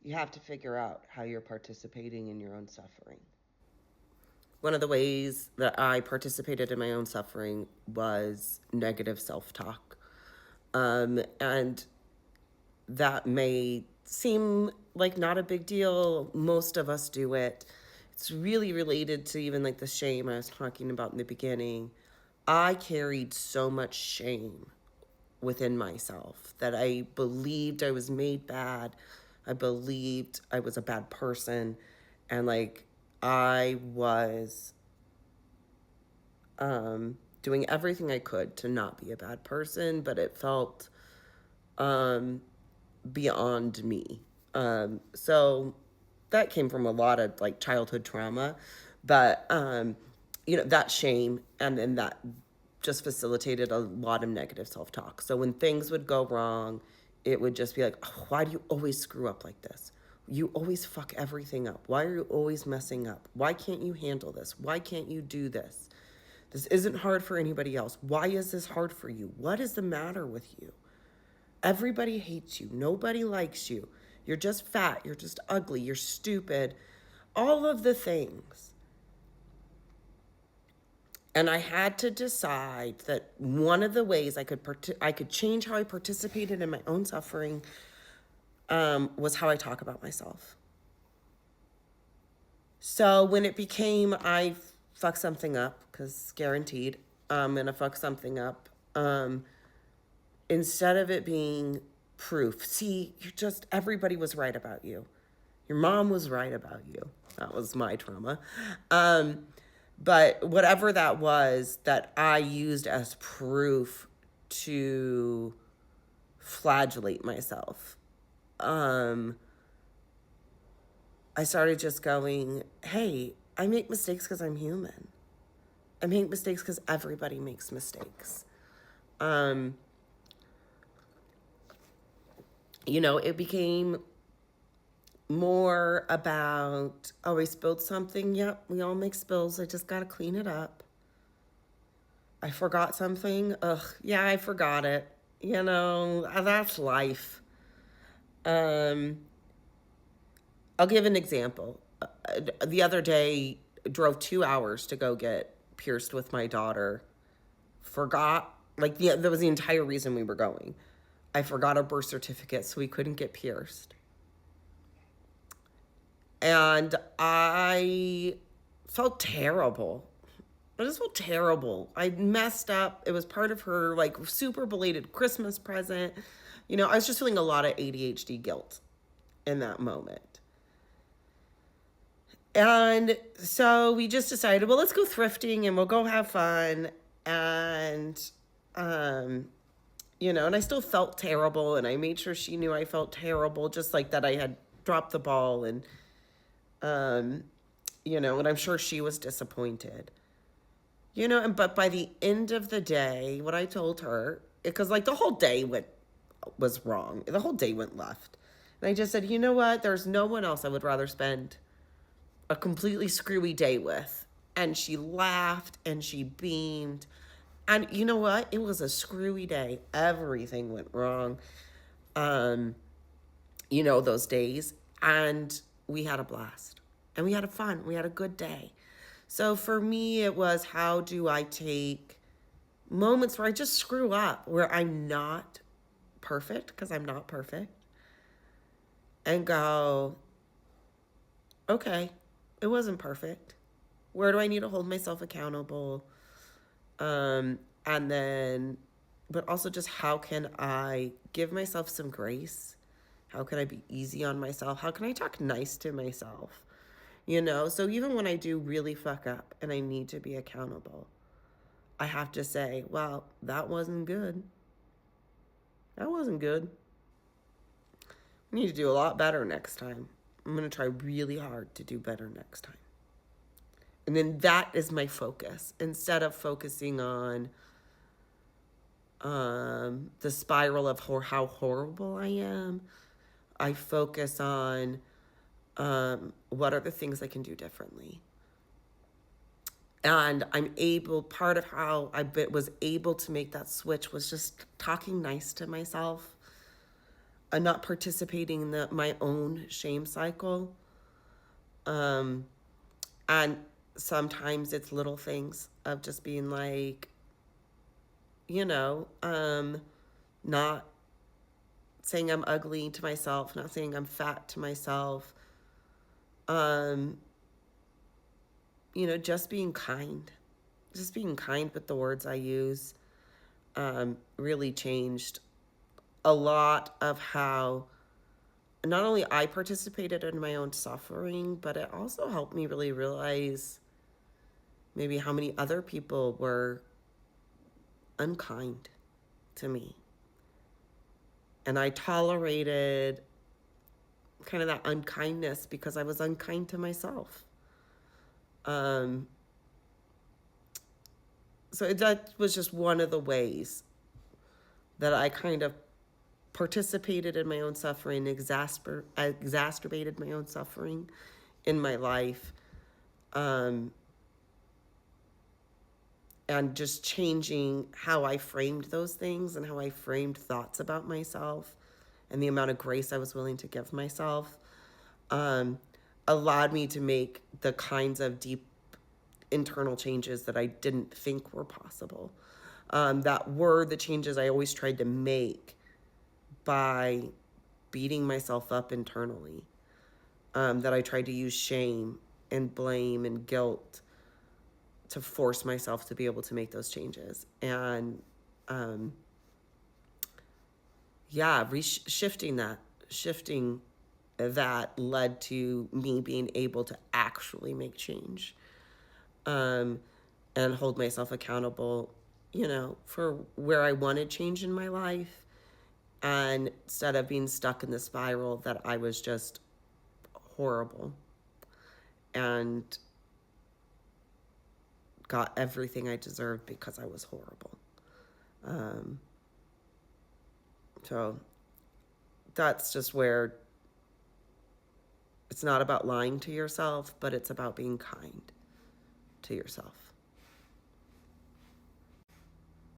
You have to figure out how you're participating in your own suffering. One of the ways that I participated in my own suffering was negative self talk. And that may seem like not a big deal. Most of us do it. It's really related to even like the shame I was talking about in the beginning. I carried so much shame within myself that I believed I was made bad. I believed I was a bad person. And like I was doing everything I could to not be a bad person, but it felt beyond me. So that came from a lot of like childhood trauma, but that shame and then that just facilitated a lot of negative self-talk. So when things would go wrong, it would just be like, oh, why do you always screw up like this? You always fuck everything up. Why are you always messing up? Why can't you handle this? Why can't you do this? This isn't hard for anybody else. Why is this hard for you? What is the matter with you? Everybody hates you. Nobody likes you. You're just fat. You're just ugly. You're stupid. All of the things. And I had to decide that one of the ways I could change how I participated in my own suffering was how I talk about myself. So when it became I fuck something up, because guaranteed I'm gonna fuck something up, instead of it being proof, see, you're just everybody was right about you. Your mom was right about you. That was my trauma. But whatever that was that I used as proof to flagellate myself, I started just going, hey, I make mistakes because I'm human. I make mistakes because everybody makes mistakes. Um, it became more about, oh, I spilled something. Yep, we all make spills. I just got to clean it up. I forgot something. Ugh, yeah, I forgot it. That's life. Um, I'll give an example. The other day, drove 2 hours to go get pierced with my daughter. Forgot, like, that was the entire reason we were going. I forgot a birth certificate, so we couldn't get pierced. And I felt terrible. I just felt terrible. I messed up. It was part of her like super belated Christmas present. I was just feeling a lot of ADHD guilt in that moment. And so we just decided, well, let's go thrifting and we'll go have fun. And, um, and I still felt terrible. And I made sure she knew I felt terrible, just like that I had dropped the ball. Um, and I'm sure she was disappointed. But by the end of the day, what I told her, because like the whole day was wrong, the whole day went left. And I just said, you know what? There's no one else I would rather spend a completely screwy day with. And she laughed and she beamed. And you know what? It was a screwy day. Everything went wrong. Um, those days. And we had a blast. And we had a fun. We had a good day. So for me, it was how do I take moments where I just screw up, where I'm not perfect, because I'm not perfect, and go, okay, it wasn't perfect. Where do I need to hold myself accountable? And then, but also just how can I give myself some grace? How can I be easy on myself? How can I talk nice to myself? So even when I do really fuck up and I need to be accountable, I have to say, well, that wasn't good. That wasn't good. I need to do a lot better next time. I'm going to try really hard to do better next time. And then that is my focus. Instead of focusing on the spiral of how horrible I am, I focus on what are the things I can do differently. And part of how was able to make that switch was just talking nice to myself. not participating in my own shame cycle. Um, and sometimes it's little things of just being like, you know, not saying I'm ugly to myself, not saying I'm fat to myself. Um, just being kind. Just being kind with the words I use really changed a lot of how not only I participated in my own suffering, but it also helped me really realize maybe how many other people were unkind to me. And I tolerated kind of that unkindness because I was unkind to myself. Um, so that was just one of the ways that I kind of participated in my own suffering, exacerbated my own suffering in my life, um, and just changing how I framed those things and how I framed thoughts about myself and the amount of grace I was willing to give myself, um, allowed me to make the kinds of deep internal changes that I didn't think were possible. That were the changes I always tried to make by beating myself up internally. That I tried to use shame and blame and guilt to force myself to be able to make those changes. And um, yeah, shifting that led to me being able to actually make change, um, and hold myself accountable, for where I wanted change in my life. And instead of being stuck in the spiral that I was just horrible and got everything I deserved because I was horrible. Um, so that's just where it's not about lying to yourself, but it's about being kind to yourself.